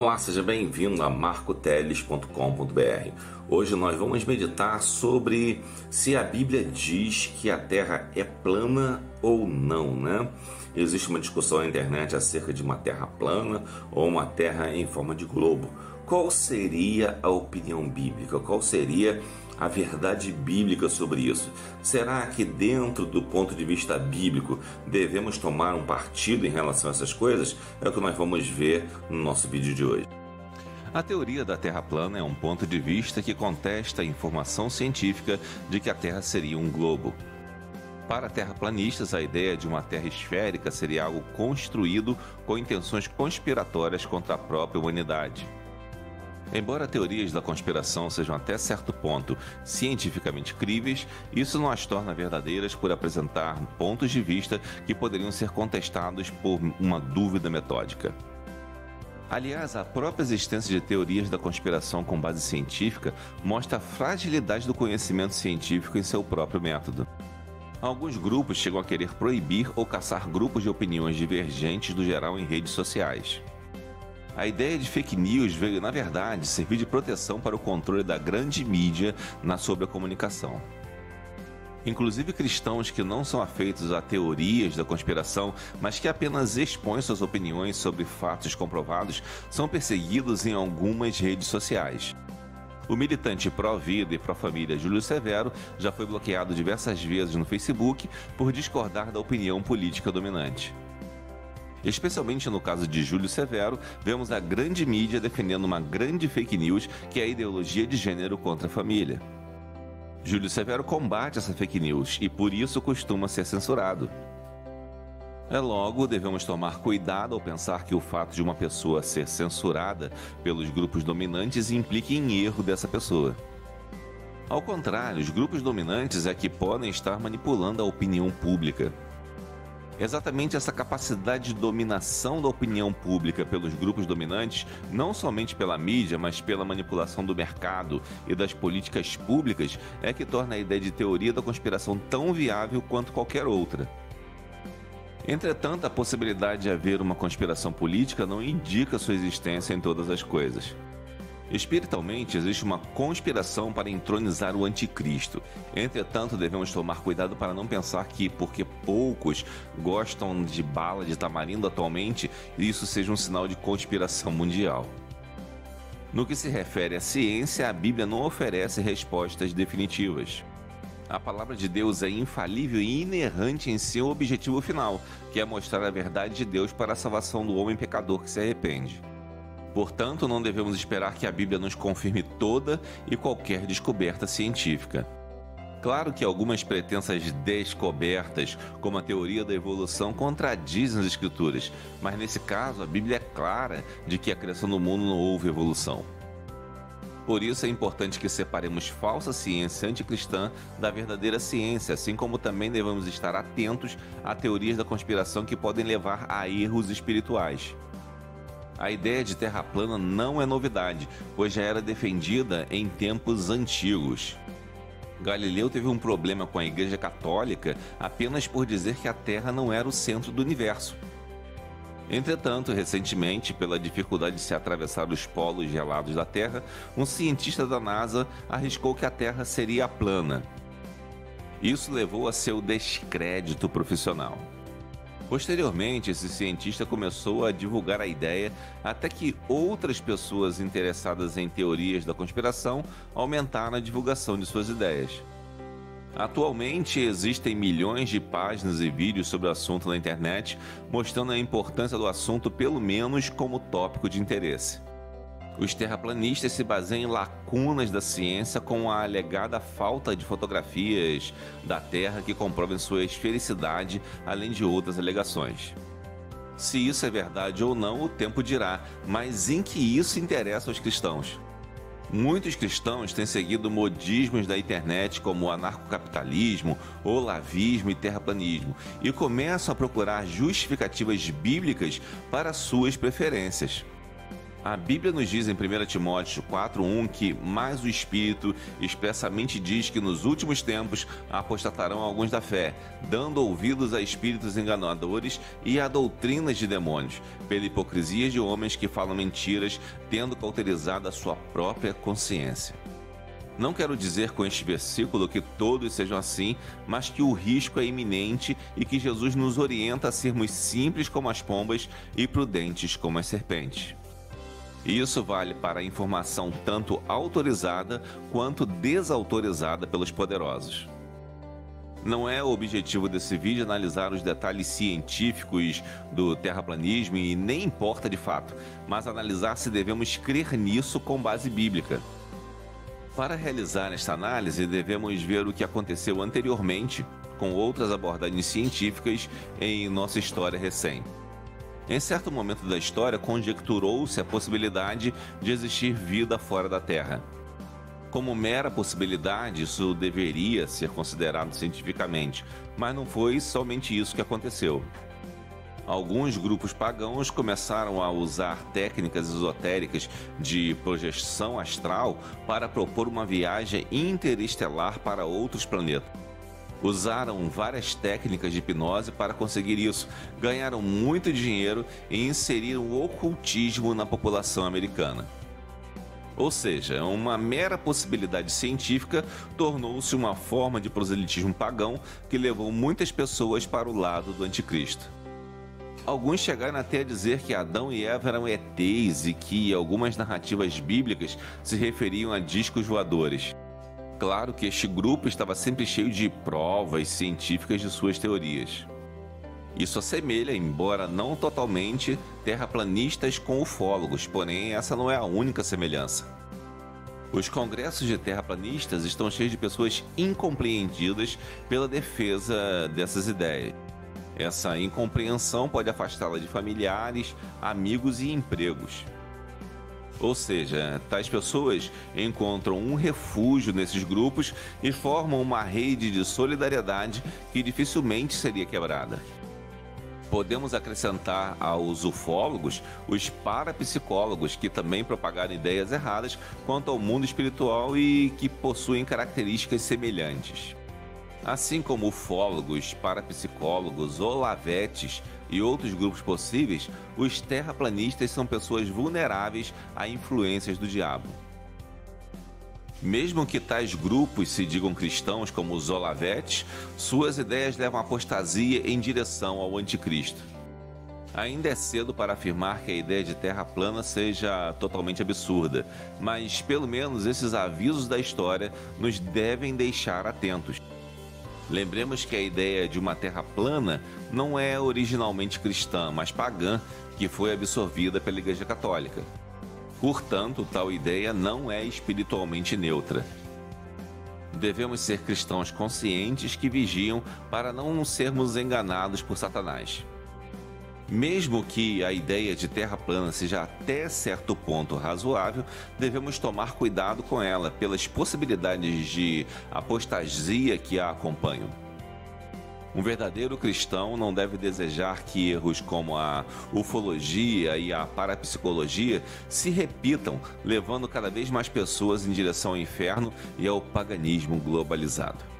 Olá, seja bem-vindo a marcoteles.com.br. Hoje nós vamos meditar sobre se a Bíblia diz que a Terra é plana ou não, né? Existe uma discussão na internet acerca de uma Terra plana ou uma Terra em forma de globo. Qual seria a opinião bíblica? Qual seria a verdade bíblica sobre isso? Será que dentro do ponto de vista bíblico devemos tomar um partido em relação a essas coisas? É o que nós vamos ver no nosso vídeo de hoje. A teoria da Terra plana é um ponto de vista que contesta a informação científica de que a Terra seria um globo. Para terraplanistas, a ideia de uma Terra esférica seria algo construído com intenções conspiratórias contra a própria humanidade. Embora teorias da conspiração sejam até certo ponto cientificamente críveis, isso não as torna verdadeiras por apresentar pontos de vista que poderiam ser contestados por uma dúvida metódica. Aliás, a própria existência de teorias da conspiração com base científica mostra a fragilidade do conhecimento científico em seu próprio método. Alguns grupos chegam a querer proibir ou caçar grupos de opiniões divergentes do geral em redes sociais. A ideia de fake news veio, na verdade, servir de proteção para o controle da grande mídia sobre a comunicação. Inclusive cristãos que não são afeitos a teorias da conspiração, mas que apenas expõem suas opiniões sobre fatos comprovados, são perseguidos em algumas redes sociais. O militante pró-vida e pró-família Júlio Severo já foi bloqueado diversas vezes no Facebook por discordar da opinião política dominante. Especialmente no caso de Júlio Severo, vemos a grande mídia defendendo uma grande fake news que é a ideologia de gênero contra a família. Júlio Severo combate essa fake news e por isso costuma ser censurado. Logo, devemos tomar cuidado ao pensar que o fato de uma pessoa ser censurada pelos grupos dominantes implique em erro dessa pessoa. Ao contrário, os grupos dominantes é que podem estar manipulando a opinião pública. Exatamente essa capacidade de dominação da opinião pública pelos grupos dominantes, não somente pela mídia, mas pela manipulação do mercado e das políticas públicas, é que torna a ideia de teoria da conspiração tão viável quanto qualquer outra. Entretanto, a possibilidade de haver uma conspiração política não indica sua existência em todas as coisas. Espiritualmente, existe uma conspiração para entronizar o anticristo. Entretanto, devemos tomar cuidado para não pensar que, porque poucos gostam de bala de tamarindo atualmente, isso seja um sinal de conspiração mundial. No que se refere à ciência, a Bíblia não oferece respostas definitivas. A palavra de Deus é infalível e inerrante em seu objetivo final, que é mostrar a verdade de Deus para a salvação do homem pecador que se arrepende. Portanto, não devemos esperar que a Bíblia nos confirme toda e qualquer descoberta científica. Claro que algumas pretensas descobertas, como a teoria da evolução, contradizem as Escrituras, mas nesse caso a Bíblia é clara de que a criação do mundo não houve evolução. Por isso é importante que separemos falsa ciência anticristã da verdadeira ciência, assim como também devemos estar atentos a teorias da conspiração que podem levar a erros espirituais. A ideia de terra plana não é novidade, pois já era defendida em tempos antigos. Galileu teve um problema com a Igreja Católica apenas por dizer que a Terra não era o centro do universo. Entretanto, recentemente, pela dificuldade de se atravessar os polos gelados da Terra, um cientista da NASA arriscou que a Terra seria plana. Isso levou a seu descrédito profissional. Posteriormente, esse cientista começou a divulgar a ideia até que outras pessoas interessadas em teorias da conspiração aumentaram a divulgação de suas ideias. Atualmente, existem milhões de páginas e vídeos sobre o assunto na internet, mostrando a importância do assunto pelo menos como tópico de interesse. Os terraplanistas se baseiam em lacunas da ciência com a alegada falta de fotografias da Terra que comprovem sua esfericidade, além de outras alegações. Se isso é verdade ou não, o tempo dirá, mas em que isso interessa aos cristãos? Muitos cristãos têm seguido modismos da internet como o anarcocapitalismo, olavismo e terraplanismo e começam a procurar justificativas bíblicas para suas preferências. A Bíblia nos diz em 1 Timóteo 4:1 que mais o Espírito expressamente diz que nos últimos tempos apostatarão alguns da fé, dando ouvidos a espíritos enganadores e a doutrinas de demônios, pela hipocrisia de homens que falam mentiras, tendo cauterizado a sua própria consciência. Não quero dizer com este versículo que todos sejam assim, mas que o risco é iminente e que Jesus nos orienta a sermos simples como as pombas e prudentes como as serpentes. Isso vale para a informação tanto autorizada quanto desautorizada pelos poderosos. Não é o objetivo desse vídeo analisar os detalhes científicos do terraplanismo e nem importa de fato, mas analisar se devemos crer nisso com base bíblica. Para realizar esta análise, devemos ver o que aconteceu anteriormente com outras abordagens científicas em nossa história recente. Em certo momento da história, conjecturou-se a possibilidade de existir vida fora da Terra. Como mera possibilidade, isso deveria ser considerado cientificamente, mas não foi somente isso que aconteceu. Alguns grupos pagãos começaram a usar técnicas esotéricas de projeção astral para propor uma viagem interestelar para outros planetas. Usaram várias técnicas de hipnose para conseguir isso, ganharam muito dinheiro e inseriram o ocultismo na população americana. Ou seja, uma mera possibilidade científica tornou-se uma forma de proselitismo pagão que levou muitas pessoas para o lado do anticristo. Alguns chegaram até a dizer que Adão e Eva eram ETs e que algumas narrativas bíblicas se referiam a discos voadores. Claro que este grupo estava sempre cheio de provas científicas de suas teorias. Isso assemelha, embora não totalmente, terraplanistas com ufólogos, porém essa não é a única semelhança. Os congressos de terraplanistas estão cheios de pessoas incompreendidas pela defesa dessas ideias. Essa incompreensão pode afastá-la de familiares, amigos e empregos. Ou seja, tais pessoas encontram um refúgio nesses grupos e formam uma rede de solidariedade que dificilmente seria quebrada. Podemos acrescentar aos ufólogos os parapsicólogos, que também propagaram ideias erradas quanto ao mundo espiritual e que possuem características semelhantes. Assim como ufólogos, parapsicólogos, olavetes e outros grupos possíveis, os terraplanistas são pessoas vulneráveis a influências do diabo. Mesmo que tais grupos se digam cristãos como os olavetes, suas ideias levam à apostasia em direção ao anticristo. Ainda é cedo para afirmar que a ideia de terra plana seja totalmente absurda, mas pelo menos esses avisos da história nos devem deixar atentos. Lembremos que a ideia de uma terra plana não é originalmente cristã, mas pagã, que foi absorvida pela Igreja Católica. Portanto, tal ideia não é espiritualmente neutra. Devemos ser cristãos conscientes que vigiam para não sermos enganados por Satanás. Mesmo que a ideia de terra plana seja até certo ponto razoável, devemos tomar cuidado com ela pelas possibilidades de apostasia que a acompanham. Um verdadeiro cristão não deve desejar que erros como a ufologia e a parapsicologia se repitam, levando cada vez mais pessoas em direção ao inferno e ao paganismo globalizado.